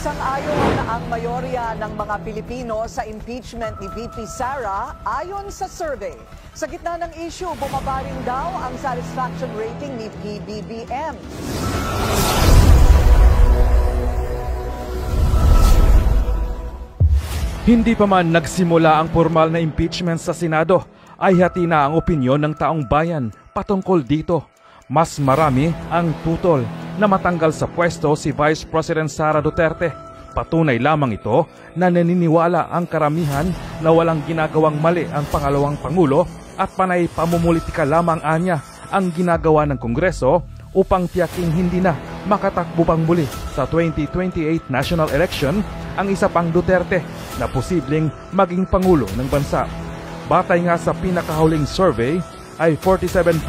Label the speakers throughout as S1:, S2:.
S1: Sang-ayon ang mayorya ng mga Pilipino sa impeachment ni VP Sara ayon sa survey. Sa gitna ng issue, bumaba rin daw ang satisfaction rating ni PBBM.
S2: Hindi pa man nagsimula ang formal na impeachment sa Senado, ay hati na ang opinyon ng taong bayan patungkol dito. Mas marami ang tutol na matanggal sa pwesto si Vice President Sara Duterte. Patunay lamang ito na naniniwala ang karamihan na walang ginagawang mali ang pangalawang Pangulo at panay pamumulitika lamang anya ang ginagawa ng Kongreso upang tiyaking hindi na makatakbo pang muli sa 2028 national election ang isa pang Duterte na posibleng maging Pangulo ng bansa. Batay nga sa pinakahuling survey, ay 47%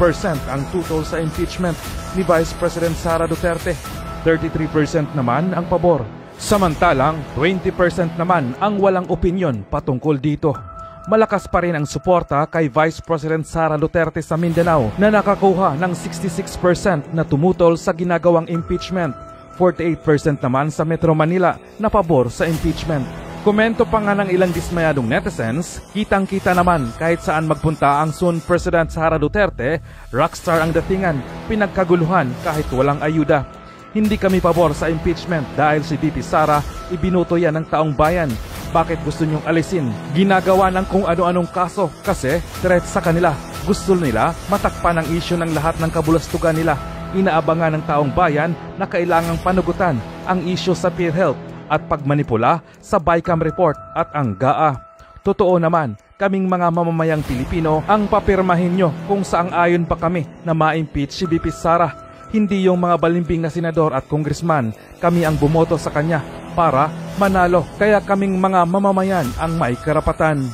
S2: ang tutol sa impeachment ni Vice President Sara Duterte, 33% naman ang pabor. Samantalang 20% naman ang walang opinyon patungkol dito. Malakas pa rin ang suporta kay Vice President Sara Duterte sa Mindanao na nakakuha ng 66% na tumutol sa ginagawang impeachment, 48% naman sa Metro Manila na pabor sa impeachment. Komento pa nga ng ilang dismayadong netizens, kitang-kita naman kahit saan magpunta ang soon President Sara Duterte, rockstar ang datingan, pinagkaguluhan kahit walang ayuda. Hindi kami pabor sa impeachment dahil si VP Sara ibinuto yan ng taong bayan. Bakit gusto niyong alisin? Ginagawa ng kung ano-anong kaso kasi threat sa kanila. Gusto nila matakpan ang isyu ng lahat ng kabulastugan nila. Inaabangan ng taong bayan na kailangang panugutan ang isyu sa PhilHealth at pagmanipula sa BICAM report at ang GAA. Totoo naman, kaming mga mamamayang Pilipino ang papirmahin nyo kung saang ayon pa kami na ma-impeach si VP Sara. Hindi yung mga balimbing na senador at congressman, kami ang bumoto sa kanya para manalo. Kaya kaming mga mamamayan ang may karapatan.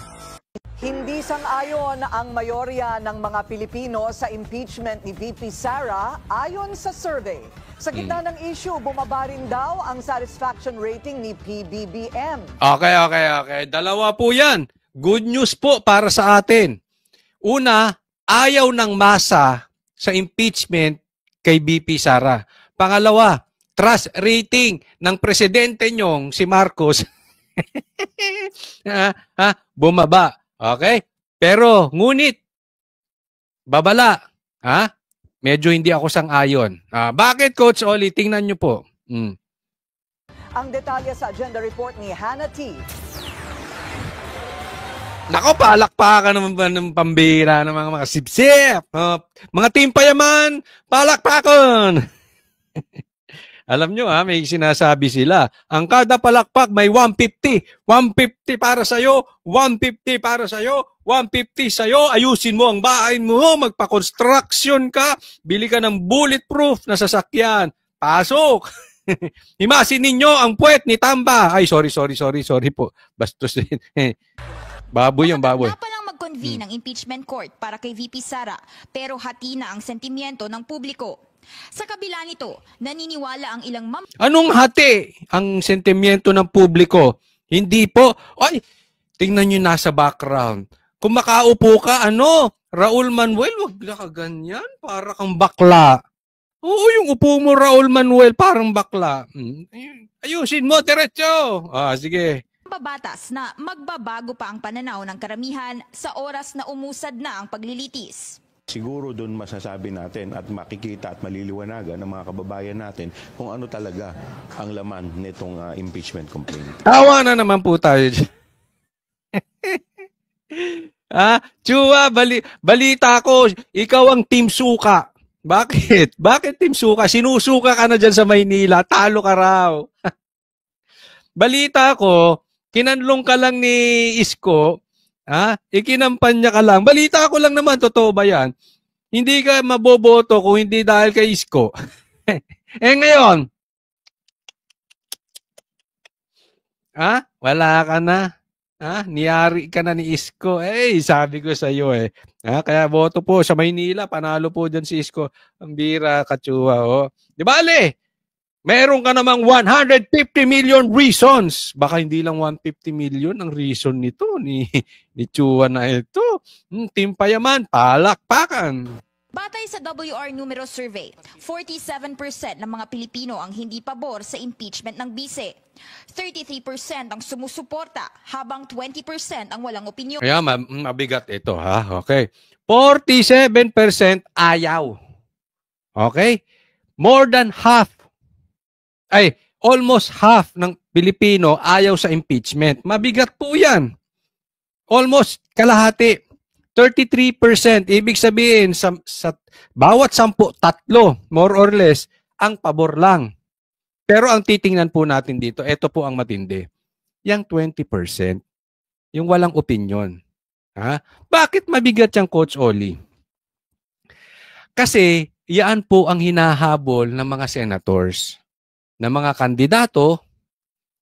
S1: Hindi sang-ayon ang mayorya ng mga Pilipino sa impeachment ni VP Sara ayon sa survey. Sa gitna ng issue, bumaba rin daw ang satisfaction rating ni PBBM.
S3: Okay. Dalawa po yan. Good news po para sa atin. Una, ayaw ng masa sa impeachment kay VP Sara. Pangalawa, trust rating ng presidente nyong si Marcos bumaba. Okay? Pero, ngunit, babala. Medyo hindi ako sang-ayon. Bakit, Coach Oli? Tingnan nyo po.
S1: Ang detalye sa agenda report ni Hannah T.
S3: Nako, palakpakan naman ba ng pambira ng mga sip-sip? Mga team payaman, palakpakan! Alam nyo may sinasabi sila. Ang kada palakpak may 150. 150 para sa'yo, 150 para sa'yo, 150 sa'yo. Ayusin mo ang bahay mo, magpa-construction ka, bili ka ng bulletproof na sasakyan. Pasok! Imasin ninyo ang puwet ni Tamba. Ay, sorry po. Bastos din. Baboy yung baboy.
S4: Palang mag-convene ng impeachment court para kay VP Sara, pero hati na ang sentimiento ng publiko. Sa kabila nito, naniniwala ang ilang
S3: Anong hati ang sentimiento ng publiko? Hindi po. Ay, tingnan nyo nasa background. Kung makaupo ka, Raul Manuel, wag na ka ganyan. Para kang bakla. Oo, yung upo mo, Raul Manuel, parang bakla. Ayusin mo, diretso. Sige.
S4: babatas na magbabago pa ang pananaw ng karamihan sa oras na umusad na ang paglilitis.
S5: Siguro doon masasabi natin at makikita at maliliwanagan ng mga kababayan natin kung ano talaga ang laman nitong impeachment complaint.
S3: Tawa na naman po tayo. Chua, balita ko, ikaw ang Team Suka. Bakit? Bakit Team Suka? Sinusuka ka na dyan sa Maynila, talo ka raw. Balita ko, kinanlong ka lang ni Isko, ikinampanya ka lang. Balita ko lang naman, totoo ba yan? Hindi ka maboboto kung hindi dahil kay Isko. Ngayon, wala ka na. Niyari ka na ni Isko. Sabi ko sa iyo kaya boto po sa Maynila, panalo po dyan si Isko. Ang bira, Kachua. Di bale, meron ka namang 150 million reasons. Baka hindi lang 150 million ang reason nito ni Chua na ito. Team Payaman, palakpakan.
S4: Batay sa WR Numero Survey, 47% ng mga Pilipino ang hindi pabor sa impeachment ng bise. 33% ang sumusuporta, habang 20% ang walang opinyon.
S3: Kaya mabigat ito, ha? Okay. 47% ayaw. Okay? More than half. Almost half ng Pilipino ayaw sa impeachment. Mabigat po yan. Almost kalahati. 33%. Ibig sabihin, sa bawat 10, tatlo, more or less, ang pabor lang. Pero ang titingnan po natin dito, ito po ang matindi. Yang 20%, yung walang opinion. Ha? Bakit mabigat yung Coach Oli? Kasi, yan po ang hinahabol ng mga senators, ng mga kandidato.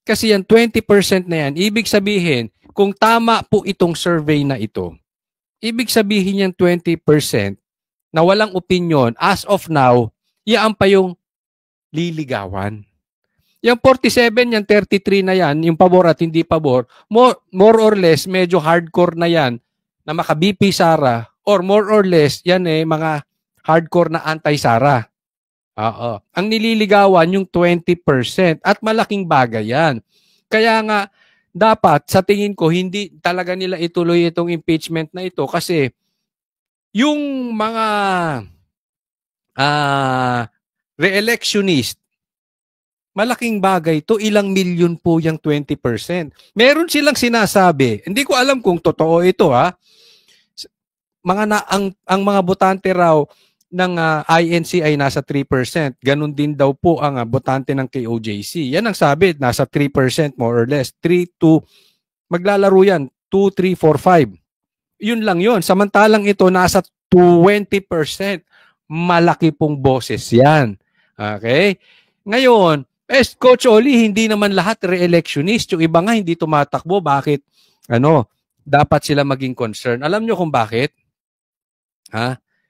S3: Kasi yan 20% na yan, ibig sabihin, kung tama po itong survey na ito, ibig sabihin yung 20% na walang opinion, as of now, yan pa yung liligawan. Yung 47, yung 33 na yan, yung pabor at hindi pabor, more or less, medyo hardcore na yan, na maka-BP Sara, or more or less, yan mga hardcore na anti-Sara. Ang nililigawan yung 20% at malaking bagay yan. Kaya nga, dapat sa tingin ko hindi talaga nila ituloy itong impeachment na ito kasi yung mga re-electionist, malaking bagay to, ilang milyon po yung 20%. Meron silang sinasabi, hindi ko alam kung totoo ito ang mga botante raw ng INC ay nasa 3%. Ganon din daw po ang botante ng KOJC. Yan ang sabi, nasa 3% more or less. 3 to, maglalaro yan, 2, 3, 4, 5. Yun lang yun. Samantalang ito, nasa 20%. Malaki pong boses yan. Okay? Ngayon, Coach Oli, hindi naman lahat re-electionist. Yung iba nga hindi tumatakbo. Bakit? Dapat sila maging concern. Alam nyo kung bakit?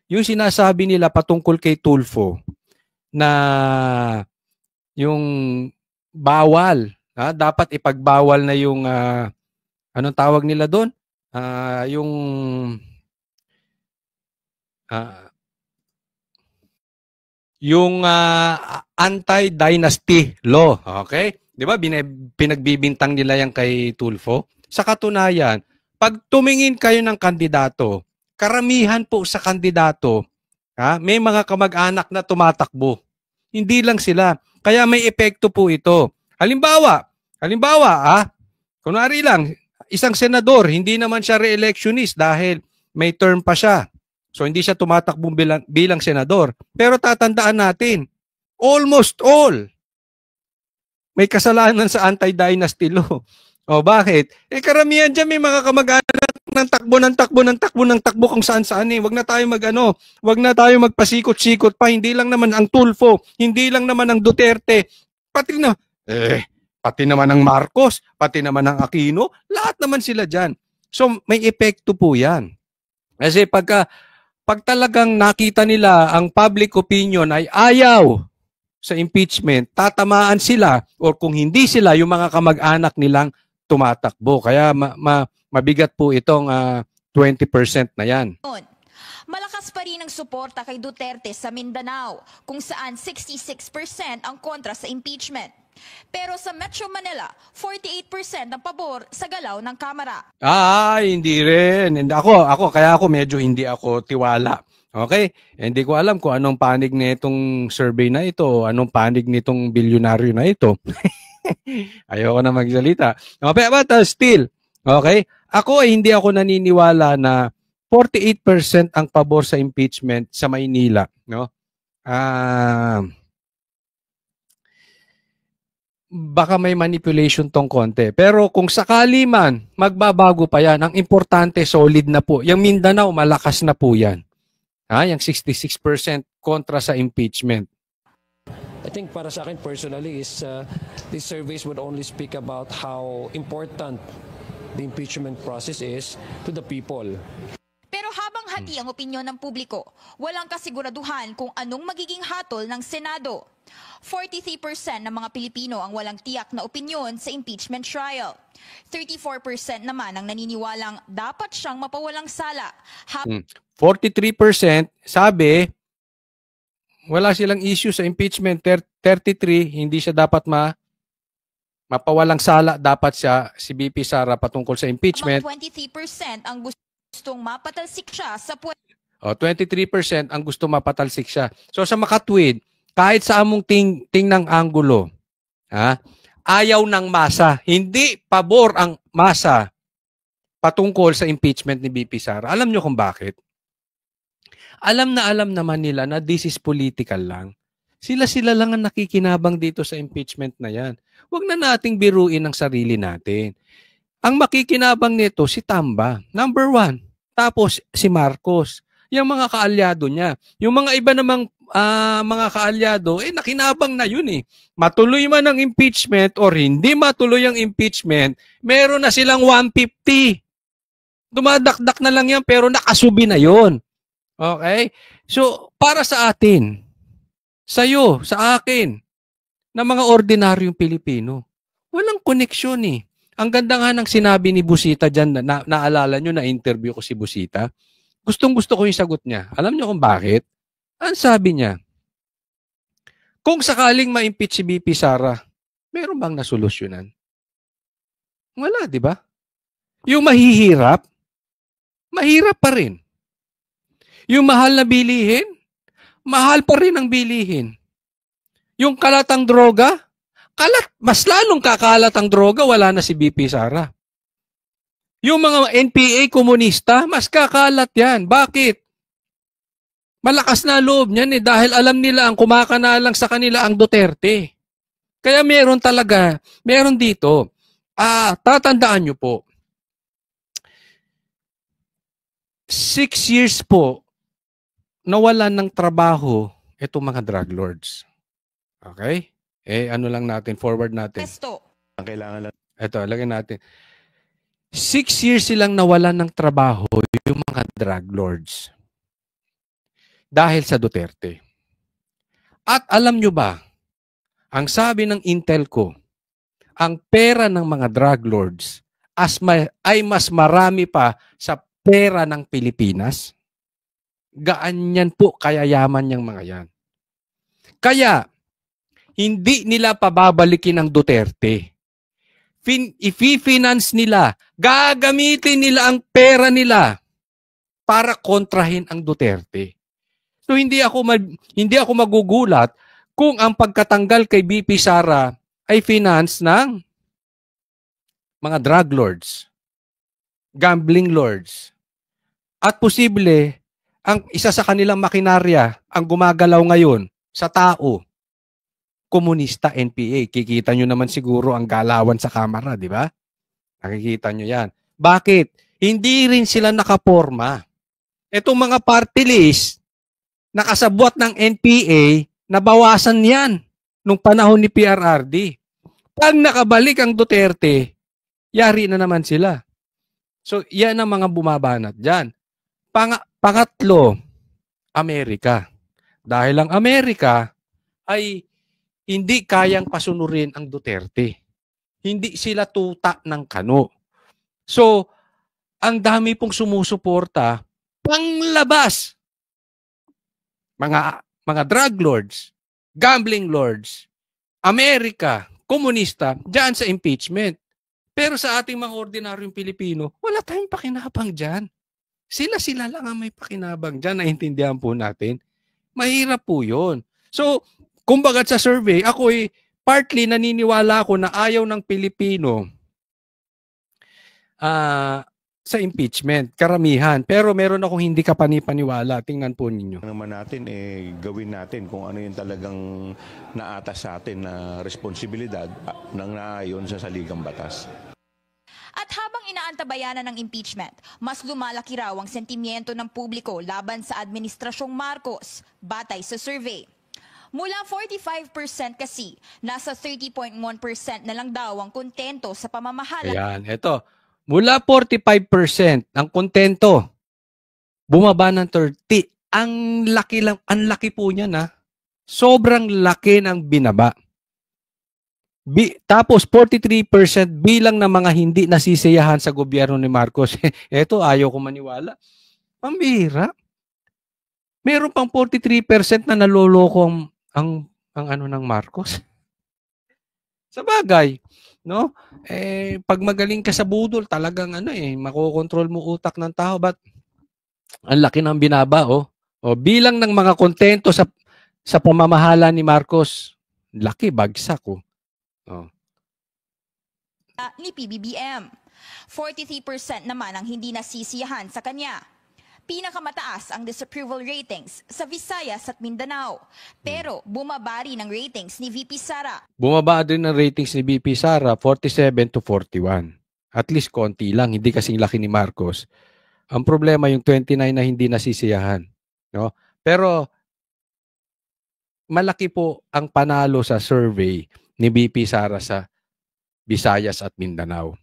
S3: Yung sinasabi nila patungkol kay Tulfo na yung bawal, dapat ipagbawal na yung anong tawag nila doon? Yung anti-dynasty law, okay? 'Di ba? Pinagbibintang nila yan kay Tulfo. Sa katunayan, pag tumingin kayo ng kandidato, karamihan po sa kandidato, may mga kamag-anak na tumatakbo. Hindi lang sila. Kaya may epekto po ito. Halimbawa, kunwari lang, isang senador, hindi naman siya re-electionist dahil may term pa siya. So hindi siya tumatakbo bilang senador. Pero tatandaan natin, almost all may kasalanan sa anti-dynasty law. O bakit? Karamihan dyan may mga kamag-anak ng takbo kung saan-saan Wag na tayo magpasikot-sikot pa. Hindi lang naman ang Tulfo, hindi lang naman ang Duterte, pati naman ang Marcos, pati naman ang Aquino, lahat naman sila dyan. So may epekto po yan. Kasi pag talagang nakita nila ang public opinion ay ayaw sa impeachment, tatamaan sila or kung hindi sila, yung mga kamag-anak nilang tumatakbo. Kaya mabigat po itong 20% na yan.
S4: Malakas pa rin ang suporta kay Duterte sa Mindanao, kung saan 66% ang kontra sa impeachment. Pero sa Metro Manila, 48% ang pabor sa galaw ng Kamara.
S3: Hindi rin. Kaya ako medyo hindi ako tiwala. Okay? Hindi ko alam kung anong panig nitong survey na ito, anong panig nitong bilyonaryo na ito. Ayoko na magsalita. But still, okay? Ako ay hindi ako naniniwala na 48% ang pabor sa impeachment sa Maynila, no? Baka may manipulation tong konti. Pero kung sakali man, magbabago pa yan. Ang importante, solid na po. Yung Mindanao, malakas na po yan. Yung 66% kontra sa impeachment.
S6: I think para sa akin personally is these surveys would only speak about how important the impeachment process is to the people.
S4: Pero habang hati ang opinyon ng publiko, walang kasiguraduhan kung anong magiging hatol ng Senado. 43% ng mga Pilipino ang walang tiyak na opinyon sa impeachment trial. 34% naman ang naniniwalang dapat siyang mapawalang sala.
S3: 43% sabi, wala silang issue sa impeachment. 33, hindi siya dapat mapawalang sala. Dapat siya, si BP Sara, patungkol sa impeachment.
S4: Habang 23% ang gustong mapatalsik siya sa
S3: 23% ang gusto mapatalsik siya. So sa makatwid, kahit sa among tingnang anggulo, ayaw ng masa, hindi pabor ang masa patungkol sa impeachment ni BP Sara. Alam nyo kung bakit? Alam naman nila na this is political lang. Sila lang ang nakikinabang dito sa impeachment na yan. Huwag na nating biruin ang sarili natin. Ang makikinabang nito si Tamba, number 1. Tapos si Marcos, yung mga kaalyado niya. Yung mga iba namang mga kaalyado, nakinabang na yun eh. Matuloy man ang impeachment or hindi matuloy ang impeachment, meron na silang 150. Dumadakdak na lang yan pero nakasubi na yon. Okay? So, para sa atin, sa'yo, sa akin, na mga ordinaryong Pilipino, walang koneksyon eh. Ang ganda nga ng sinabi ni Busita dyan, naalala nyo na interview ko si Busita. Gustong-gusto ko yung sagot niya. Alam nyo kung bakit? Ang sabi niya, kung sakaling ma-impeach si BP Sara, meron bang nasolusyonan? Wala, di ba? Yung mahihirap pa rin. Yung mahal na bilihin, mahal pa rin ang bilihin. Yung kalatang droga, mas lalong kakalat ang droga, wala na si BP Sara. Yung mga NPA komunista, mas kakalat yan. Bakit? Malakas na loob niyan dahil alam nila ang kumakanalang sa kanila ang Duterte. Kaya meron dito. Tatandaan nyo po, 6 years po, nawalan ng trabaho itong mga drug lords. Okay? Ano lang natin, forward natin.
S4: pesto.
S5: Ang kailangan lang
S3: Ito, lagyan natin. 6 years silang nawalan ng trabaho yung mga drug lords. Dahil sa Duterte. At alam nyo ba, ang sabi ng Intel ko, ang pera ng mga drug lords ay mas marami pa sa pera ng Pilipinas. Gaan yan po, kaya yaman niyang mga yan. Kaya, hindi nila pababalikin ang Duterte. I-finance nila, gagamitin nila ang pera nila para kontrahin ang Duterte. So hindi ako magugulat kung ang pagkatanggal kay BP Sara ay finance ng mga drug lords, gambling lords, at posible ang isa sa kanilang makinarya ang gumagalaw ngayon sa tao, komunista NPA. Kikita nyo naman siguro ang galawan sa kamera, di ba? Nakikita nyo yan. Bakit? Hindi rin sila nakaporma. Itong mga party list, nakasabwat ng NPA, nabawasan yan nung panahon ni PRRD. Pag nakabalik ang Duterte, yari na naman sila. So, yan ang mga bumabanat dyan. Pangatlo, Amerika. Dahil ang Amerika ay hindi kayang pasunurin ang Duterte. Hindi sila tuta ng kano. So, ang dami pong sumusuporta, panglabas. Mga drug lords, gambling lords, Amerika, komunista, dyan sa impeachment. Pero sa ating mga ordinaryong Pilipino, wala tayong pakinabang dyan. Sila lang ang may pakinabang dyan. Naintindihan po natin. Mahirap po yun. So, kumbaga sa survey, ako partly naniniwala ako na ayaw ng Pilipino sa impeachment, karamihan. Pero meron akong hindi kapanipaniwala. Tingnan po ninyo.
S5: naman natin gawin natin kung ano yung talagang naatas sa atin na responsibilidad ng naayon sa saligang batas.
S4: At habang inaantabayanan ng impeachment, mas lumalaki raw ang sentimiento ng publiko laban sa Administrasyong Marcos, batay sa survey. Mula 45% kasi, nasa 30.1% na lang daw ang kontento sa pamamahala.
S3: Ayan, eto. Mula 45% ang kontento, bumaba ng 30%. Ang laki po niya na. Sobrang laki ng binaba. Tapos 43% bilang ng mga hindi nasisiyahan sa gobyerno ni Marcos. Eto, ayaw ko maniwala. Pambihira. Meron pang 43% na naloloko ang ano ng Marcos. Sa bagay, no? Pag magaling ka sa budol, talagang makokontrol mo utak ng tao. But ang laki ng binaba, oh. O bilang ng mga kontento sa pamamahala ni Marcos, laki bagsak, oh.
S4: Ni PBBM. 43% naman ang hindi nasisiyahan sa kanya. Pinakamataas ang disapproval ratings sa Visayas at Mindanao. Pero bumaba rin ang ratings ni VP Sara.
S3: Bumaba din ang ratings ni VP Sara, 47 to 41. At least konti lang, hindi kasing laki ni Marcos. Ang problema yung 29 na hindi nasisiyahan, no? Pero malaki po ang panalo sa survey ni VP Sara sa Visayas at Mindanao.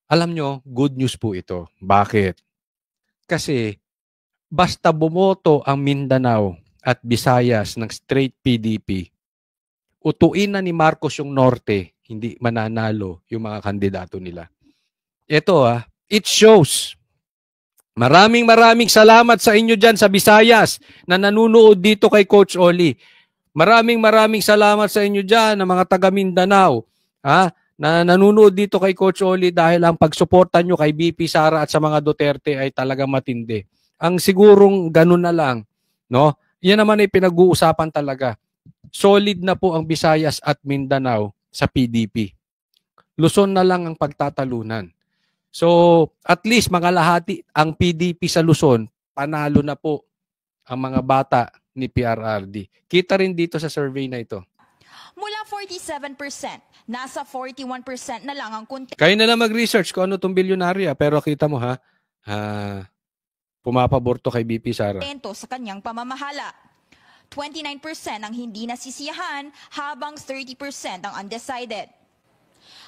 S3: Alam nyo, good news po ito. Bakit? Kasi basta bumoto ang Mindanao at Visayas ng straight PDP, utuin na ni Marcos yung Norte, hindi mananalo yung mga kandidato nila. Ito it shows. Maraming salamat sa inyo dyan sa Visayas na nanunood dito kay Coach Oli. Maraming salamat sa inyo dyan na mga taga Mindanao na nanunood dito kay Coach Oli dahil ang pagsuporta nyo kay VP Sara at sa mga Duterte ay talagang matindi. Ang sigurong ganun na lang, no? Yan naman ay pinag-uusapan talaga. Solid na po ang Visayas at Mindanao sa PDP. Luzon na lang ang pagtatalunan. So, at least mga lahati ang PDP sa Luzon, panalo na po ang mga bata ni PRRD. Kita rin dito sa survey na ito.
S4: Mula 47%, nasa 41% na lang ang
S3: Kayo na lang mag-research kung ano itong bilyonarya. Pero kita mo pumapabor to kay BP Sara.
S4: Sa kanyang pamamahala. 29% ang hindi nasisiyahan, habang 30% ang undecided.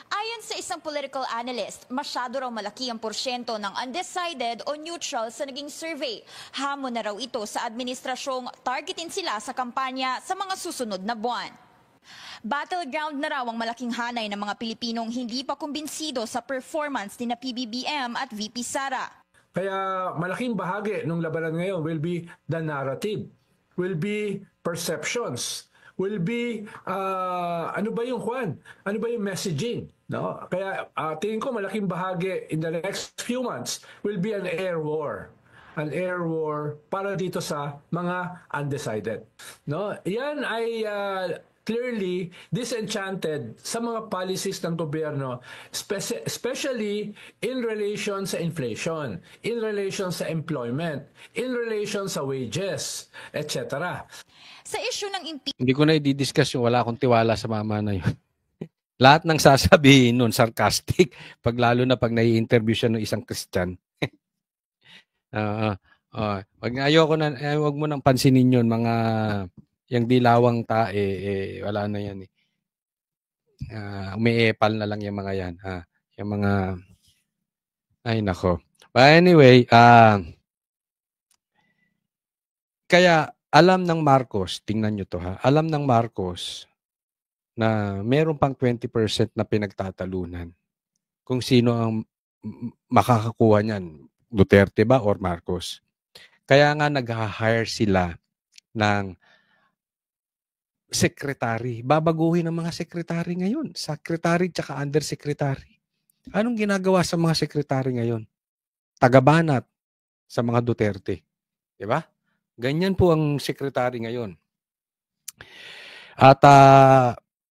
S4: Ayon sa isang political analyst, masyado raw malaki ang porsyento ng undecided o neutral sa naging survey. Hamon na raw ito sa administrasyong targetin sila sa kampanya sa mga susunod na buwan. Battleground na raw ang malaking hanay ng mga Pilipinong hindi pa kumbinsido sa performance ni na PBBM at VP Sara.
S7: Kaya malaking bahagi ng labanan ngayon will be the narrative, will be perceptions, will be ano ba yung messaging, no? Kaya tingin ko malaking bahagi in the next few months will be an air war para dito sa mga undecided, no? Yan ay clearly disenchanted sa mga policies ng gobyerno, especially in relation sa inflation, in relation sa employment, in relation sa wages, etc.
S4: Sa issue ng impeachment,
S3: Hindi ko na i-discuss yung wala akong tiwala sa mama na yun. Lahat ng sasabihin nun, sarcastic. Lalo na pag nai-interview siya ng isang Christian. Ayoko na, wag mo nang pansinin yun, mga yung dilawang tae, wala na yan. Umiepal na lang yung mga yan. Yung mga, ay nako. But anyway, kaya alam ng Marcos, tingnan nyo to alam ng Marcos na meron pang 20% na pinagtatalunan kung sino ang makakakuha niyan, Duterte ba or Marcos. Kaya nga nag-hire sila ng secretary. Babaguhin ang mga secretary ngayon. Secretary tsaka undersecretary. Anong ginagawa sa mga secretary ngayon? Tagabanat sa mga Duterte. Diba? Ganyan po ang secretary ngayon. At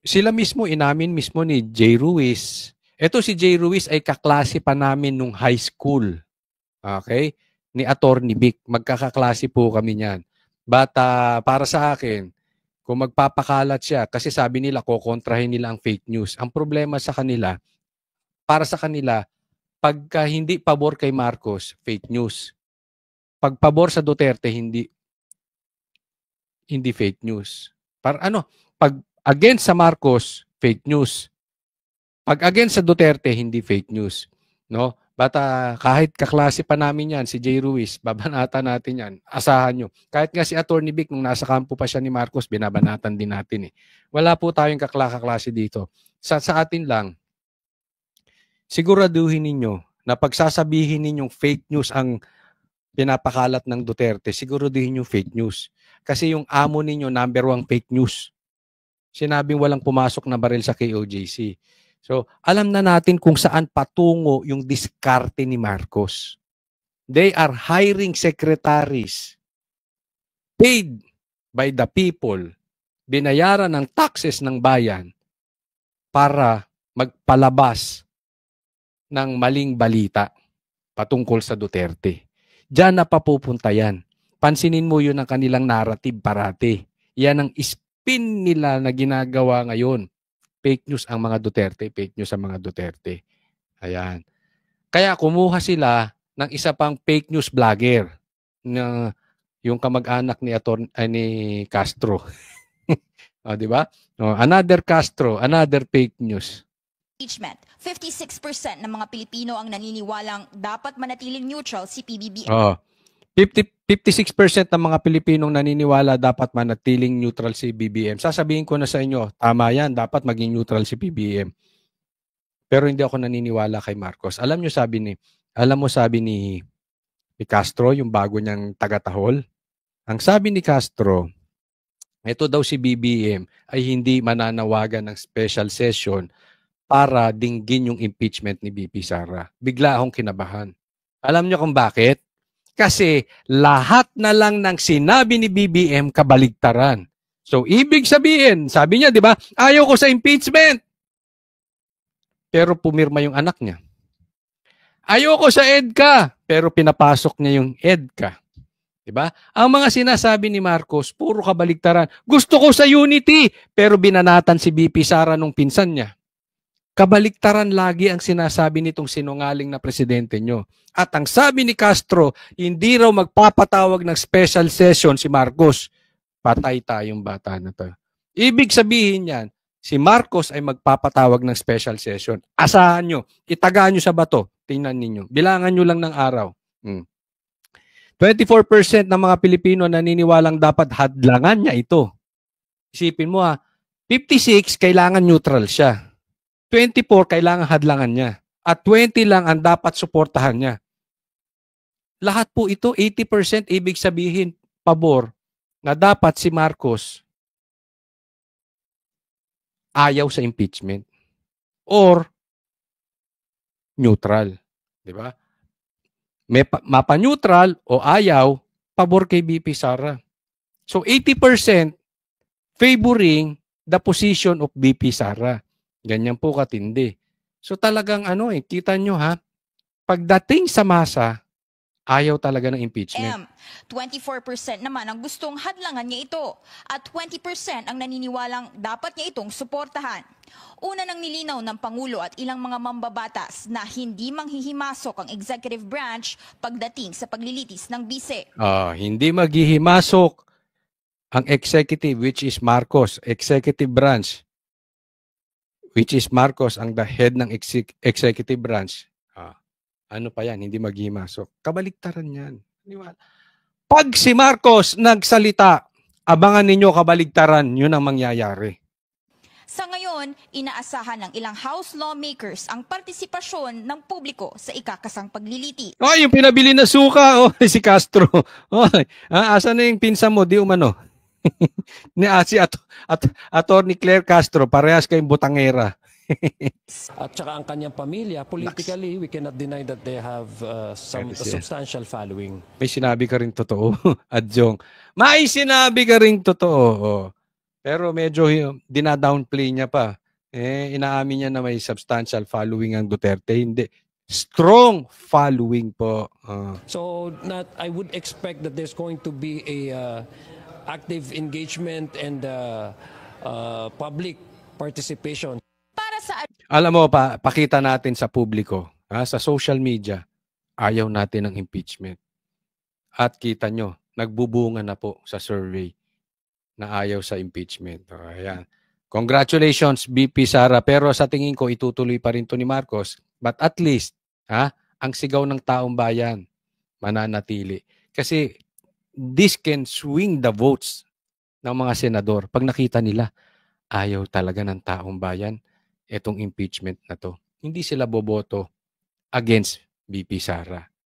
S3: sila mismo, inamin mismo ni Jay Ruiz. Ito si Jay Ruiz ay kaklase pa namin nung high school. Okay? Ni Attorney Vic. Magkakaklase po kami niyan. But para sa akin, kung magpapakalat siya, kasi sabi nila, kokontrahin nila ang fake news. Ang problema sa kanila, para sa kanila, pagka hindi pabor kay Marcos, fake news. Pag pabor sa Duterte, hindi fake news. Pag against sa Marcos, fake news. Pag against sa Duterte, hindi fake news. No? Bata, kahit kaklase pa namin yan, si Jay Ruiz, babanatan natin yan. Asahan nyo. Kahit nga si Attorney Vic, nung nasa kampo pa siya ni Marcos, binabanatan din natin. Wala po tayong kaklase dito. Sa atin lang, siguraduhin ninyo na pagsasabihin ninyong fake news ang pinapakalat ng Duterte, siguro din yung fake news. Kasi yung amo ninyo, number 1 fake news. Sinabing walang pumasok na baril sa KOJC. So, alam na natin kung saan patungo yung diskarte ni Marcos. They are hiring secretaries paid by the people, binayaran ng taxes ng bayan para magpalabas ng maling balita patungkol sa Duterte. Diyan na papupunta yan. Pansinin mo yun ang kanilang narrative parati. Yan ang spin nila na ginagawa ngayon. Fake news ang mga Duterte, fake news ang mga Duterte. Ayan. Kaya kumuha sila ng isa pang fake news vlogger na yung kamag-anak ni Castro. Di ba? Another Castro, another fake news.
S4: Impeachment. 56% ng mga Pilipino ang naniniwalang dapat manatiling neutral si PBBM.
S3: 56% ng mga Pilipinong naniniwala dapat manatiling neutral si BBM. Sasabihin ko na sa inyo, tama yan, dapat maging neutral si BBM. Pero hindi ako naniniwala kay Marcos. Alam mo sabi ni Castro, yung bago niyang taga-tahol, ang sabi ni Castro, ito daw si BBM ay hindi mananawagan ng special session para dinggin yung impeachment ni BP Sara. Bigla akong kinabahan. Alam niyo kung bakit? Kasi lahat na lang ng sinabi ni BBM kabaligtaran. So, ibig sabihin, sabi niya, di ba, ayaw ko sa impeachment. Pero pumirma yung anak niya. Ayaw ko sa EDCA. Pero pinapasok niya yung EDCA. Di ba? Ang mga sinasabi ni Marcos, puro kabaligtaran. Gusto ko sa unity. Pero binanatan si BP Sara nung pinsan niya. Kabaliktaran lagi ang sinasabi nitong sinungaling na presidente nyo. At ang sabi ni Castro, hindi raw magpapatawag ng special session si Marcos. Patay tayong bata na to. Ibig sabihin yan, si Marcos ay magpapatawag ng special session. Asahan nyo, itagaan nyo sa bato. Tingnan ninyo. Bilangan nyo lang ng araw. 24% ng mga Pilipino naniniwalang dapat hadlangan niya ito. Isipin mo 56 kailangan neutral siya. 24 kailangan hadlangan niya. At 20 lang ang dapat suportahan niya. Lahat po ito, 80% ibig sabihin pabor na dapat si Marcos ayaw sa impeachment or neutral. Di ba? Mapa-neutral o ayaw, pabor kay BP Sara. So 80% favoring the position of BP Sara. Ganyan po katindi. So talagang kita nyo pagdating sa masa, ayaw talaga ng impeachment.
S4: 24% naman ang gustong hadlangan niya ito at 20% ang naniniwalang dapat niya itong suportahan. Una nang nilinaw ng Pangulo at ilang mga mambabatas na hindi manghihimasok ang executive branch pagdating sa paglilitis ng bise.
S3: Hindi maghihimasok ang executive, which is Marcos, executive branch, which is Marcos ang the head ng executive branch. Ano pa yan? Hindi maghihimasok. Kabaligtaran yan. Pag si Marcos nagsalita, abangan ninyo kabaligtaran, yun ang mangyayari.
S4: Sa ngayon, inaasahan ng ilang House lawmakers ang partisipasyon ng publiko sa ikakasang pagliliti.
S3: Yung pinabili na suka, si Castro. Asa na yung pinsan mo, di umano? Si Attorney Claire Castro, parehas kayong butangera.
S6: At saka ang kanyang pamilya, politically, we cannot deny that they have some substantial following.
S3: May sinabi ka rin totoo, Adjong. May sinabi ka rin totoo. Pero medyo dinadownplay niya pa. Inaamin niya na may substantial following ang Duterte. Hindi. Strong following po.
S6: So I would expect that there's going to be a active engagement and public participation.
S3: Alam mo, pakita natin sa publiko, sa social media, ayaw natin ng impeachment. At kita nyo, nagbubunga na po sa survey na ayaw sa impeachment. Ayan. Congratulations, BP Sara. Pero sa tingin ko, itutuloy pa rin to ni Marcos. But at least, ang sigaw ng taong bayan, mananatili. Kasi this can swing the votes ng mga senador. Pag nakita nila, ayaw talaga ng taong bayan itong impeachment na to. Hindi sila boboto against BP Sara.